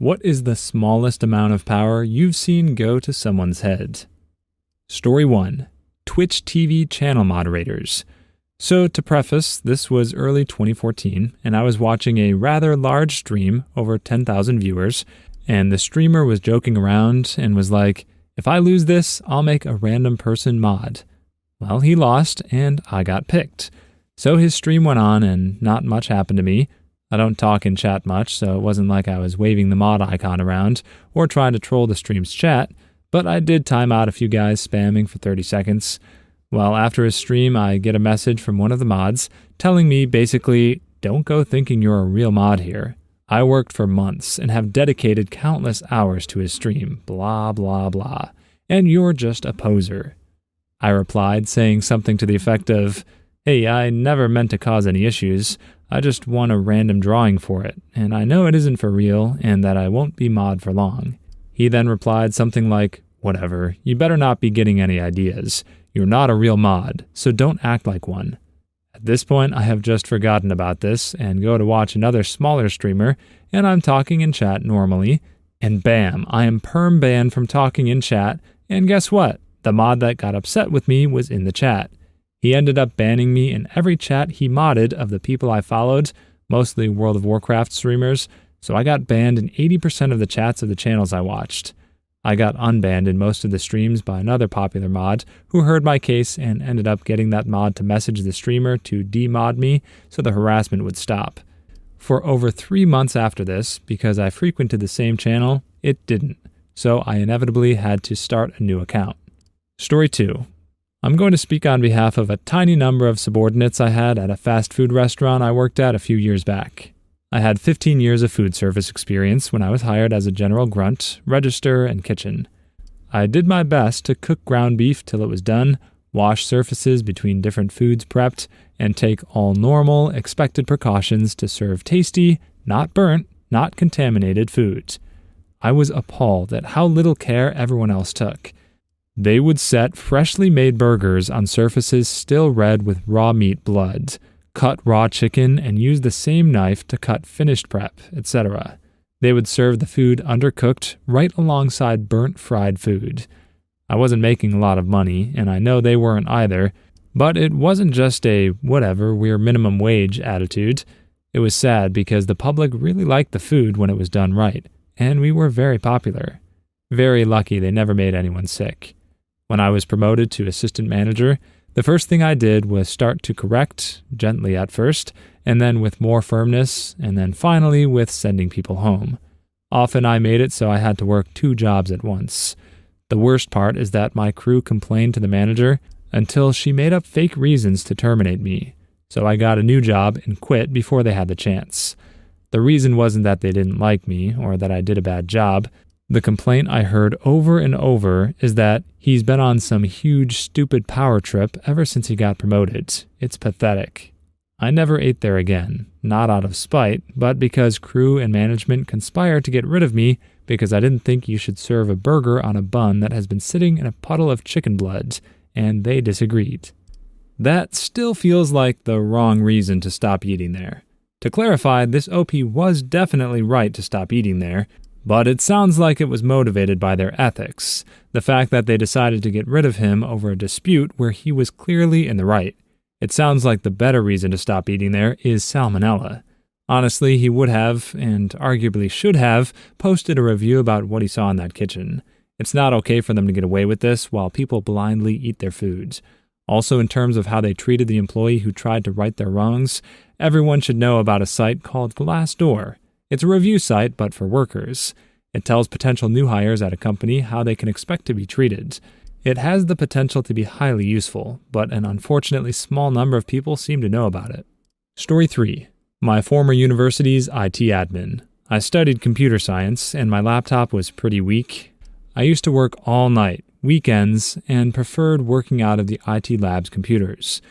What is the smallest amount of power you've seen go to someone's head? Story 1. Twitch TV channel moderators. So to preface, this was early 2014, and I was watching a rather large stream, over 10,000 viewers, and the streamer was joking around and was like, if I lose this, I'll make a random person mod. Well, he lost, and I got picked. So his stream went on, and not much happened to me. I don't talk in chat much, so it wasn't like I was waving the mod icon around or trying to troll the stream's chat, but I did time out a few guys spamming for 30 seconds. Well, after his stream, I get a message from one of the mods telling me basically, don't go thinking you're a real mod here. I worked for months and have dedicated countless hours to his stream, blah, blah, blah, and you're just a poser. I replied, saying something to the effect of, hey, I never meant to cause any issues. I just want a random drawing for it, and I know it isn't for real and that I won't be mod for long. He then replied something like, whatever, you better not be getting any ideas. You're not a real mod, so don't act like one. At this point, I have just forgotten about this and go to watch another smaller streamer, and I'm talking in chat normally, and bam, I am perm banned from talking in chat, and guess what? The mod that got upset with me was in the chat. He ended up banning me in every chat he modded of the people I followed, mostly World of Warcraft streamers, so I got banned in 80% of the chats of the channels I watched. I got unbanned in most of the streams by another popular mod who heard my case and ended up getting that mod to message the streamer to demod me so the harassment would stop. For over 3 months after this, because I frequented the same channel, it didn't, so I inevitably had to start a new account. Story 2. I'm going to speak on behalf of a tiny number of subordinates I had at a fast food restaurant I worked at a few years back. I had 15 years of food service experience when I was hired as a general grunt, register, and kitchen. I did my best to cook ground beef till it was done, wash surfaces between different foods prepped, and take all normal, expected precautions to serve tasty, not burnt, not contaminated foods. I was appalled at how little care everyone else took. They would set freshly made burgers on surfaces still red with raw meat blood, cut raw chicken and use the same knife to cut finished prep, etc. They would serve the food undercooked right alongside burnt fried food. I wasn't making a lot of money, and I know they weren't either, but it wasn't just a whatever, we're minimum wage attitude. It was sad because the public really liked the food when it was done right, and we were very popular. Very lucky they never made anyone sick. When I was promoted to assistant manager, the first thing I did was start to correct, gently at first, and then with more firmness, and then finally with sending people home. Often I made it so I had to work 2 jobs at once. The worst part is that my crew complained to the manager until she made up fake reasons to terminate me, so I got a new job and quit before they had the chance. The reason wasn't that they didn't like me or that I did a bad job. The complaint I heard over and over is that he's been on some huge stupid power trip ever since he got promoted. It's pathetic. I never ate there again, not out of spite, but because crew and management conspired to get rid of me because I didn't think you should serve a burger on a bun that has been sitting in a puddle of chicken blood, and they disagreed. That still feels like the wrong reason to stop eating there. To clarify, this OP was definitely right to stop eating there, but it sounds like it was motivated by their ethics, the fact that they decided to get rid of him over a dispute where he was clearly in the right. It sounds like the better reason to stop eating there is salmonella. Honestly, he would have, and arguably should have, posted a review about what he saw in that kitchen. It's not okay for them to get away with this while people blindly eat their foods. Also, in terms of how they treated the employee who tried to right their wrongs, everyone should know about a site called Glassdoor. It's a review site, but for workers. It tells potential new hires at a company how they can expect to be treated. It has the potential to be highly useful, but an unfortunately small number of people seem to know about it. Story 3. My former university's IT admin. I studied computer science, and my laptop was pretty weak. I used to work all night, weekends, and preferred working out of the IT lab's computers.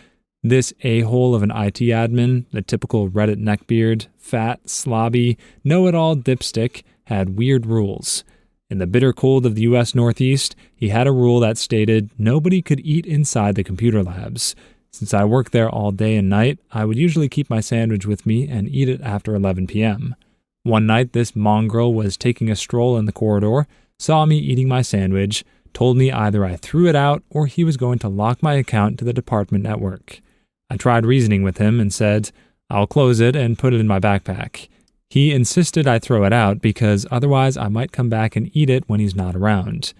This a-hole of an IT admin, the typical Reddit neckbeard, fat, slobby, know-it-all dipstick, had weird rules. In the bitter cold of the U.S. Northeast, he had a rule that stated nobody could eat inside the computer labs. Since I worked there all day and night, I would usually keep my sandwich with me and eat it after 11 p.m. One night, this mongrel was taking a stroll in the corridor, saw me eating my sandwich, told me either I threw it out or he was going to lock my account to the department at work. I tried reasoning with him and said, "I'll close it and put it in my backpack." He insisted I throw it out because otherwise I might come back and eat it when he's not around.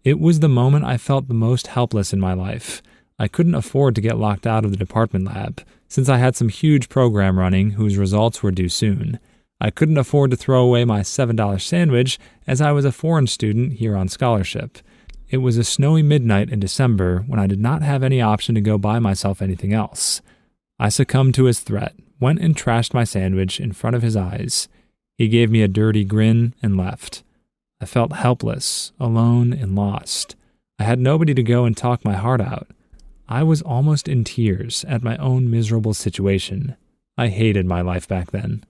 It was the moment I felt the most helpless in my life. I couldn't afford to get locked out of the department lab, since I had some huge program running whose results were due soon. I couldn't afford to throw away my $7 sandwich as I was a foreign student here on scholarship. It was a snowy midnight in December when I did not have any option to go buy myself anything else. I succumbed to his threat, went and trashed my sandwich in front of his eyes. He gave me a dirty grin and left. I felt helpless, alone, and lost. I had nobody to go and talk my heart out. I was almost in tears at my own miserable situation. I hated my life back then.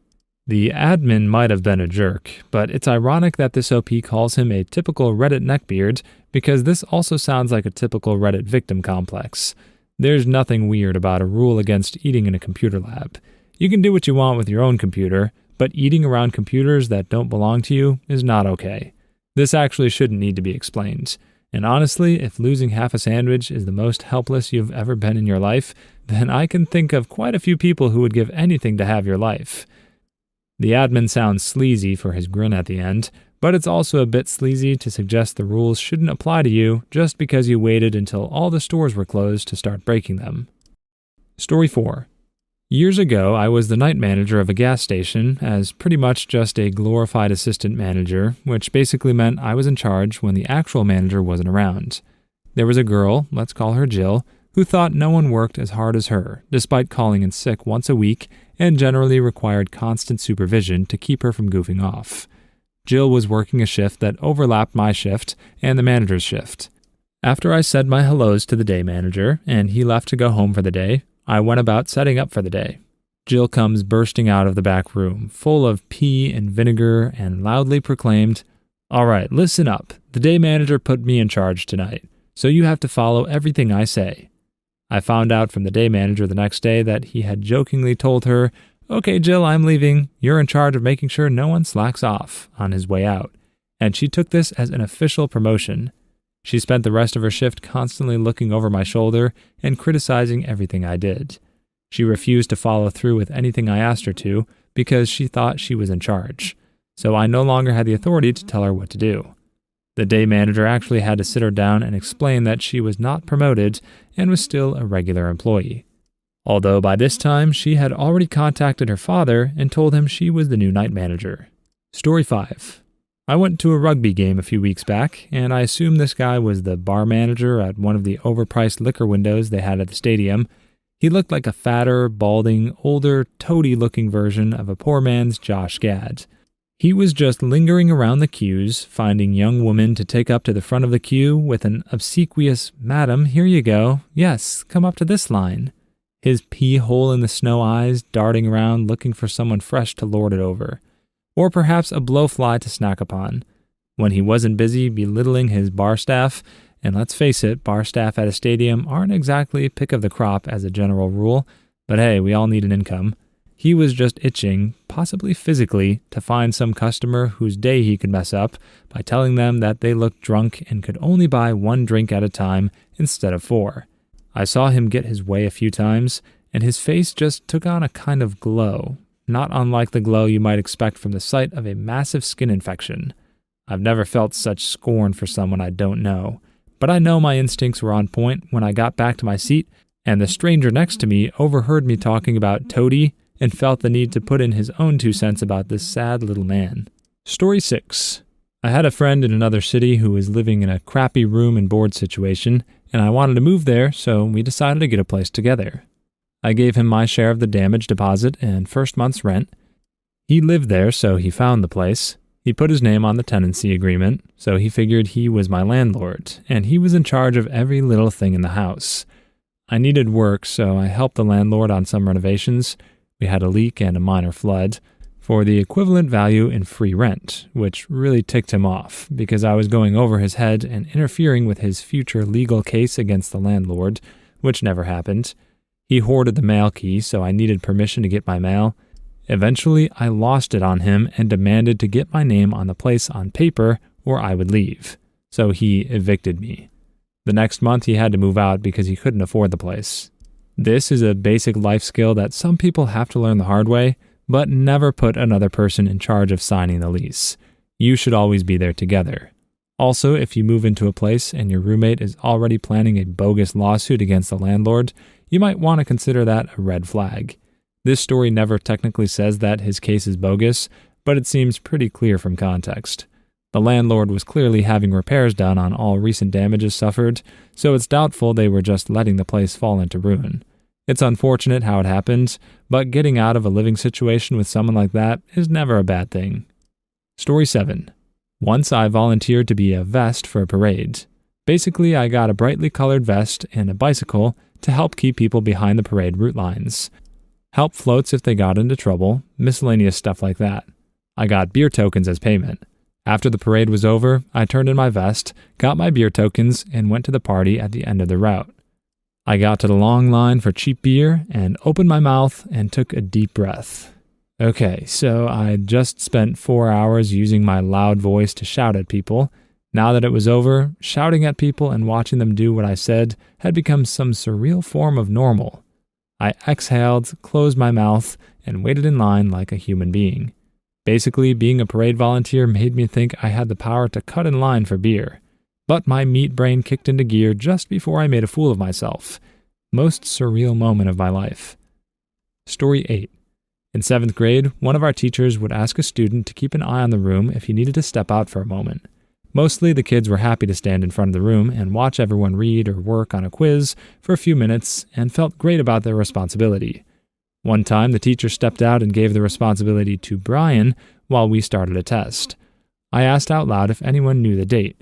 The admin might have been a jerk, but it's ironic that this OP calls him a typical Reddit neckbeard because this also sounds like a typical Reddit victim complex. There's nothing weird about a rule against eating in a computer lab. You can do what you want with your own computer, but eating around computers that don't belong to you is not okay. This actually shouldn't need to be explained. And honestly, if losing half a sandwich is the most helpless you've ever been in your life, then I can think of quite a few people who would give anything to have your life. The admin sounds sleazy for his grin at the end, but it's also a bit sleazy to suggest the rules shouldn't apply to you just because you waited until all the stores were closed to start breaking them. Story 4. Years ago, I was the night manager of a gas station as pretty much just a glorified assistant manager, which basically meant I was in charge when the actual manager wasn't around. There was a girl, let's call her Jill, who thought no one worked as hard as her, despite calling in sick once a week and generally required constant supervision to keep her from goofing off. Jill was working a shift that overlapped my shift and the manager's shift. After I said my hellos to the day manager and he left to go home for the day, I went about setting up for the day. Jill comes bursting out of the back room, full of pee and vinegar, and loudly proclaimed, "All right, listen up. The day manager put me in charge tonight, so you have to follow everything I say." I found out from the day manager the next day that he had jokingly told her, "Okay, Jill, I'm leaving. You're in charge of making sure no one slacks off," on his way out, and she took this as an official promotion. She spent the rest of her shift constantly looking over my shoulder and criticizing everything I did. She refused to follow through with anything I asked her to because she thought she was in charge, so I no longer had the authority to tell her what to do. The day manager actually had to sit her down and explain that she was not promoted and was still a regular employee. Although by this time she had already contacted her father and told him she was the new night manager. Story 5. I went to a rugby game a few weeks back, and I assume this guy was the bar manager at one of the overpriced liquor windows they had at the stadium. He looked like a fatter, balding, older, toady-looking version of a poor man's Josh Gad. He was just lingering around the queues, finding young women to take up to the front of the queue with an obsequious, "Madam, here you go. Yes, come up to this line." His pea-hole-in-the-snow eyes darting around looking for someone fresh to lord it over. Or perhaps a blowfly to snack upon. When he wasn't busy belittling his bar staff, and let's face it, bar staff at a stadium aren't exactly pick of the crop as a general rule, but hey, we all need an income. He was just itching, possibly physically, to find some customer whose day he could mess up by telling them that they looked drunk and could only buy one drink at a time instead of 4. I saw him get his way a few times, and his face just took on a kind of glow, not unlike the glow you might expect from the sight of a massive skin infection. I've never felt such scorn for someone I don't know, but I know my instincts were on point when I got back to my seat, and the stranger next to me overheard me talking about Toady and felt the need to put in his own 2 cents about this sad little man. Story 6. I had a friend in another city who was living in a crappy room and board situation, and I wanted to move there, so we decided to get a place together. I gave him my share of the damage deposit and first month's rent. He lived there, so he found the place. He put his name on the tenancy agreement, so he figured he was my landlord, and he was in charge of every little thing in the house. I needed work, so I helped the landlord on some renovations. We had a leak and a minor flood, for the equivalent value in free rent, which really ticked him off, because I was going over his head and interfering with his future legal case against the landlord, which never happened. He hoarded the mail key, so I needed permission to get my mail. Eventually, I lost it on him and demanded to get my name on the place on paper or I would leave. So he evicted me. The next month, he had to move out because he couldn't afford the place. This is a basic life skill that some people have to learn the hard way, but never put another person in charge of signing the lease. You should always be there together. Also, if you move into a place and your roommate is already planning a bogus lawsuit against the landlord, you might want to consider that a red flag. This story never technically says that his case is bogus, but it seems pretty clear from context. The landlord was clearly having repairs done on all recent damages suffered, so it's doubtful they were just letting the place fall into ruin. It's unfortunate how it happened, but getting out of a living situation with someone like that is never a bad thing. Story 7. Once I volunteered to be a vest for a parade. Basically, I got a brightly colored vest and a bicycle to help keep people behind the parade route lines. Help floats if they got into trouble, miscellaneous stuff like that. I got beer tokens as payment. After the parade was over, I turned in my vest, got my beer tokens, and went to the party at the end of the route. I got to the long line for cheap beer and opened my mouth and took a deep breath. Okay, so I just spent 4 hours using my loud voice to shout at people. Now that it was over, shouting at people and watching them do what I said had become some surreal form of normal. I exhaled, closed my mouth, and waited in line like a human being. Basically, being a parade volunteer made me think I had the power to cut in line for beer. But my meat brain kicked into gear just before I made a fool of myself. Most surreal moment of my life. Story 8. In 7th grade, one of our teachers would ask a student to keep an eye on the room if he needed to step out for a moment. Mostly the kids were happy to stand in front of the room and watch everyone read or work on a quiz for a few minutes and felt great about their responsibility. One time, the teacher stepped out and gave the responsibility to Brian while we started a test. I asked out loud if anyone knew the date.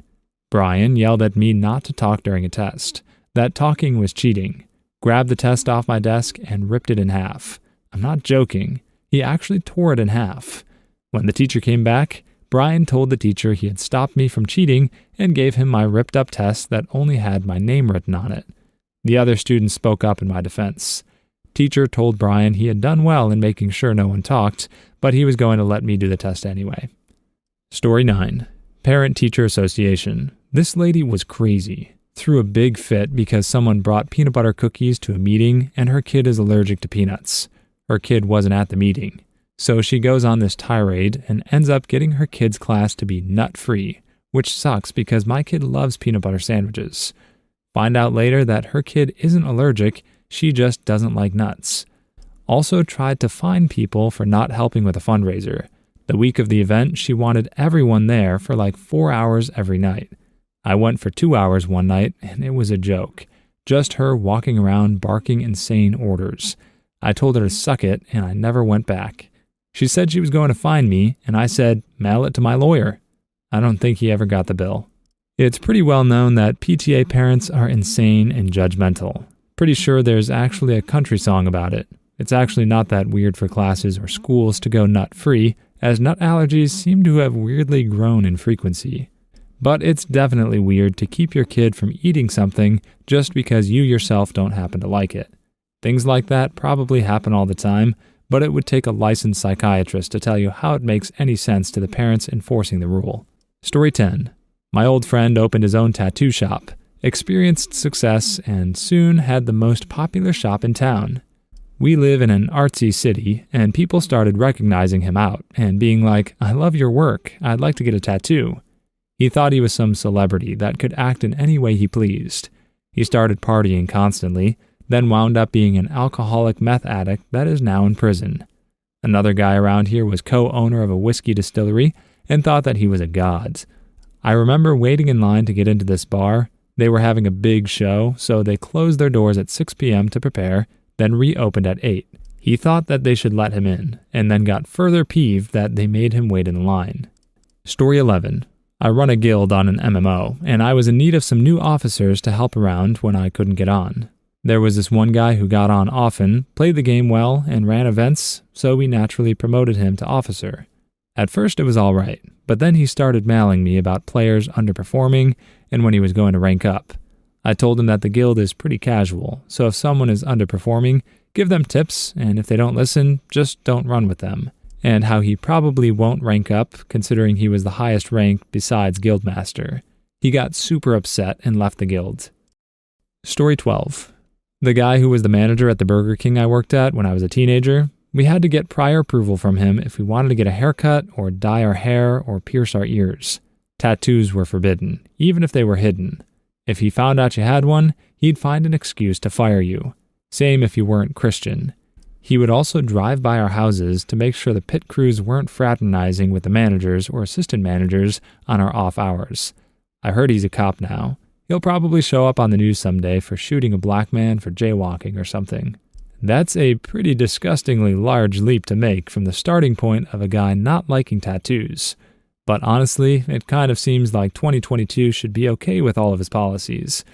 Brian yelled at me not to talk during a test, that talking was cheating, grabbed the test off my desk and ripped it in half. I'm not joking. He actually tore it in half. When the teacher came back, Brian told the teacher he had stopped me from cheating and gave him my ripped-up test that only had my name written on it. The other students spoke up in my defense. Teacher told Brian he had done well in making sure no one talked, but he was going to let me do the test anyway. Story 9. Parent-Teacher Association. This lady was crazy. Threw a big fit because someone brought peanut butter cookies to a meeting and her kid is allergic to peanuts. Her kid wasn't at the meeting. So she goes on this tirade and ends up getting her kid's class to be nut-free, which sucks because my kid loves peanut butter sandwiches. Find out later that her kid isn't allergic, she just doesn't like nuts. Also tried to fine people for not helping with a fundraiser. The week of the event, she wanted everyone there for like 4 hours every night. I went for 2 hours one night and it was a joke. Just her walking around barking insane orders. I told her to suck it and I never went back. She said she was going to fine me, and I said, mail it to my lawyer. I don't think he ever got the bill. It's pretty well known that PTA parents are insane and judgmental. Pretty sure there's actually a country song about it. It's actually not that weird for classes or schools to go nut-free, as nut allergies seem to have weirdly grown in frequency. But it's definitely weird to keep your kid from eating something just because you yourself don't happen to like it. Things like that probably happen all the time, but it would take a licensed psychiatrist to tell you how it makes any sense to the parents enforcing the rule. Story 10. My old friend opened his own tattoo shop, experienced success, and soon had the most popular shop in town. We live in an artsy city, and people started recognizing him out and being like, I love your work, I'd like to get a tattoo. He thought he was some celebrity that could act in any way he pleased. He started partying constantly, then wound up being an alcoholic meth addict that is now in prison. Another guy around here was co-owner of a whiskey distillery and thought that he was a god. I remember waiting in line to get into this bar. They were having a big show, so they closed their doors at 6 p.m. to prepare, then reopened at 8. He thought that they should let him in, and then got further peeved that they made him wait in line. Story 11. I run a guild on an MMO, and I was in need of some new officers to help around when I couldn't get on. There was this one guy who got on often, played the game well, and ran events, so we naturally promoted him to officer. At first it was alright, but then he started mailing me about players underperforming and when he was going to rank up. I told him that the guild is pretty casual, so if someone is underperforming, Give them tips, and if they don't listen, just don't run with them. And how he probably won't rank up, considering he was the highest rank besides Guildmaster. He got super upset and left the guild. Story 12. The guy who was the manager at the Burger King I worked at when I was a teenager, we had to get prior approval from him if we wanted to get a haircut or dye our hair or pierce our ears. Tattoos were forbidden, even if they were hidden. If he found out you had one, he'd find an excuse to fire you. Same if you weren't Christian. He would also drive by our houses to make sure the pit crews weren't fraternizing with the managers or assistant managers on our off hours. I heard he's a cop now. He'll probably show up on the news someday for shooting a black man for jaywalking or something. That's a pretty disgustingly large leap to make from the starting point of a guy not liking tattoos. But honestly, it kind of seems like 2022 should be okay with all of his policies.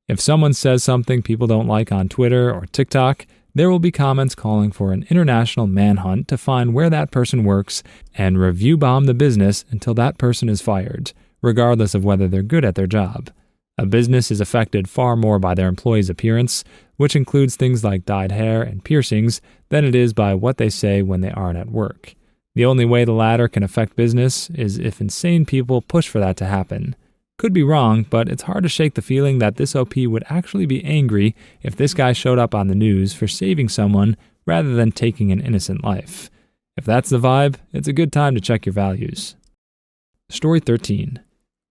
If someone says something people don't like on Twitter or TikTok, there will be comments calling for an international manhunt to find where that person works and review bomb the business until that person is fired, regardless of whether they're good at their job. A business is affected far more by their employees' appearance, which includes things like dyed hair and piercings, than it is by what they say when they aren't at work. The only way the latter can affect business is if insane people push for that to happen. Could be wrong, but it's hard to shake the feeling that this OP would actually be angry if this guy showed up on the news for saving someone rather than taking an innocent life. If that's the vibe, it's a good time to check your values. Story 13.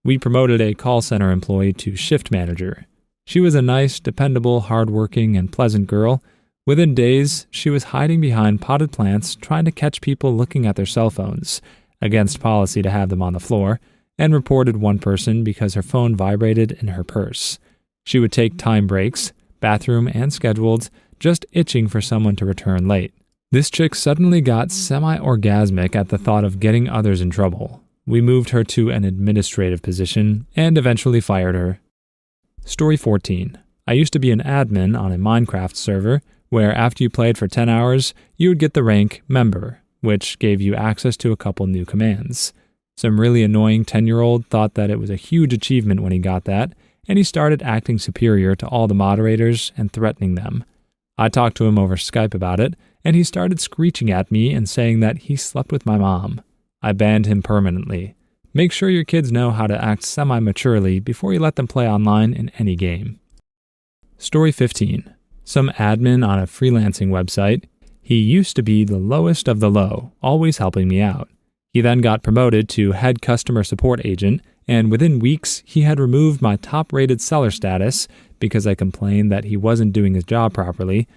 We promoted a call center employee to shift manager. She was a nice, dependable, hardworking, and pleasant girl. Within days, she was hiding behind potted plants trying to catch people looking at their cell phones, against policy to have them on the floor, and reported one person because her phone vibrated in her purse. She would take time breaks, bathroom and scheduled, just itching for someone to return late. This chick suddenly got semi-orgasmic at the thought of getting others in trouble. We moved her to an administrative position and eventually fired her. Story 14. I used to be an admin on a Minecraft server where after you played for 10 hours, you would get the rank Member, which gave you access to a couple new commands. Some really annoying 10-year-old thought that it was a huge achievement when he got that, and he started acting superior to all the moderators and threatening them. I talked to him over Skype about it, and he started screeching at me and saying that he slept with my mom. I banned him permanently. Make sure your kids know how to act semi-maturely before you let them play online in any game. Story 15. Some admin on a freelancing website. He used to be the lowest of the low, always helping me out. He then got promoted to head customer support agent, and within weeks, he had removed my top-rated seller status because I complained that he wasn't doing his job properly.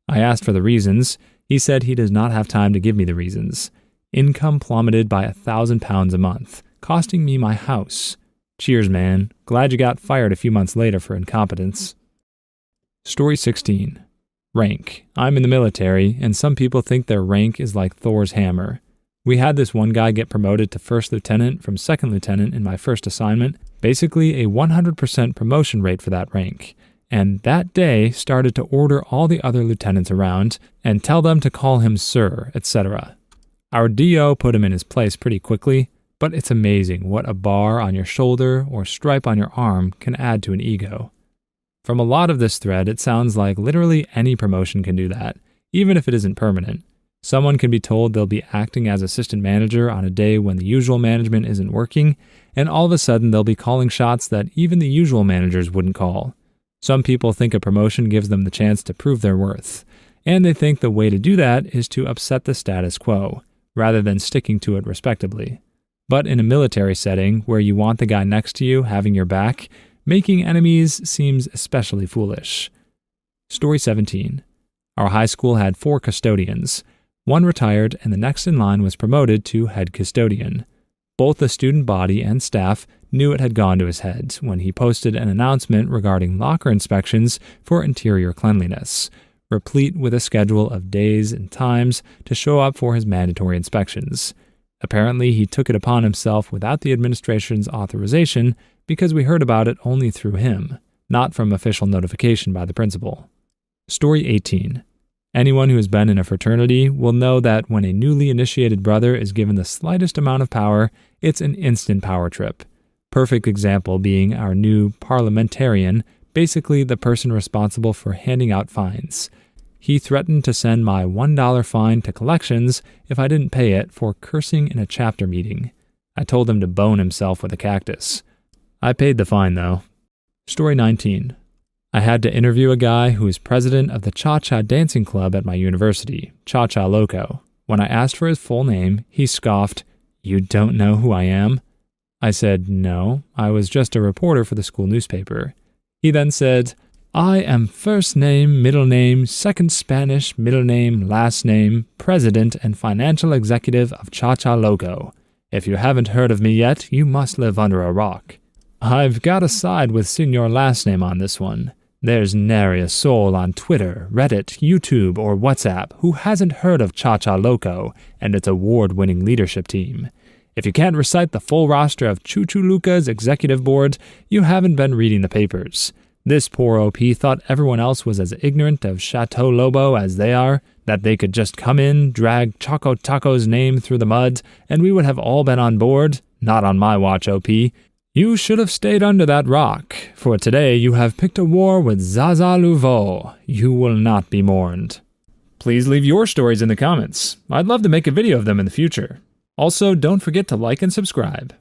I asked for the reasons. He said he does not have time to give me the reasons. Income plummeted by £1,000 a month, costing me my house. Cheers, man. Glad you got fired a few months later for incompetence. Story 16. Rank. I'm in the military, and some people think their rank is like Thor's hammer. We had this one guy get promoted to first lieutenant from second lieutenant in my first assignment, basically a 100% promotion rate for that rank, and that day started to order all the other lieutenants around and tell them to call him sir, etc. Our DO put him in his place pretty quickly, but it's amazing what a bar on your shoulder or stripe on your arm can add to an ego. From a lot of this thread, it sounds like literally any promotion can do that, even if it isn't permanent. Someone can be told they'll be acting as assistant manager on a day when the usual management isn't working, and all of a sudden they'll be calling shots that even the usual managers wouldn't call. Some people think a promotion gives them the chance to prove their worth, and they think the way to do that is to upset the status quo, rather than sticking to it respectably. But in a military setting where you want the guy next to you having your back, making enemies seems especially foolish. Story 17. Our high school had 4 custodians. One retired, and the next in line was promoted to head custodian. Both the student body and staff knew it had gone to his head when he posted an announcement regarding locker inspections for interior cleanliness, replete with a schedule of days and times to show up for his mandatory inspections. Apparently, he took it upon himself without the administration's authorization because we heard about it only through him, not from official notification by the principal. Story 18. Anyone who has been in a fraternity will know that when a newly initiated brother is given the slightest amount of power, it's an instant power trip. Perfect example being our new parliamentarian, basically the person responsible for handing out fines. He threatened to send my $1 fine to collections if I didn't pay it for cursing in a chapter meeting. I told him to bone himself with a cactus. I paid the fine, though. Story 19. I had to interview a guy who is president of the Cha-Cha dancing club at my university, Chaa Loco. When I asked for his full name, he scoffed, "You don't know who I am?" I said, "No, I was just a reporter for the school newspaper." He then said, "I am first name, middle name, second Spanish, middle name, last name, president and financial executive of Chaa Loco. If you haven't heard of me yet, you must live under a rock." I've got to side with Senior Last Name on this one. There's nary a soul on Twitter, Reddit, YouTube, or WhatsApp who hasn't heard of Chaa Loco and its award-winning leadership team. If you can't recite the full roster of Chaa Loco's executive board, you haven't been reading the papers. This poor OP thought everyone else was as ignorant of Chateau Lobo as they are, that they could just come in, drag Choco Taco's name through the mud, and we would have all been on board. Not on my watch, OP. You should have stayed under that rock, for today you have picked a war with Zaza Louveau. You will not be mourned. Please leave your stories in the comments. I'd love to make a video of them in the future. Also, don't forget to like and subscribe.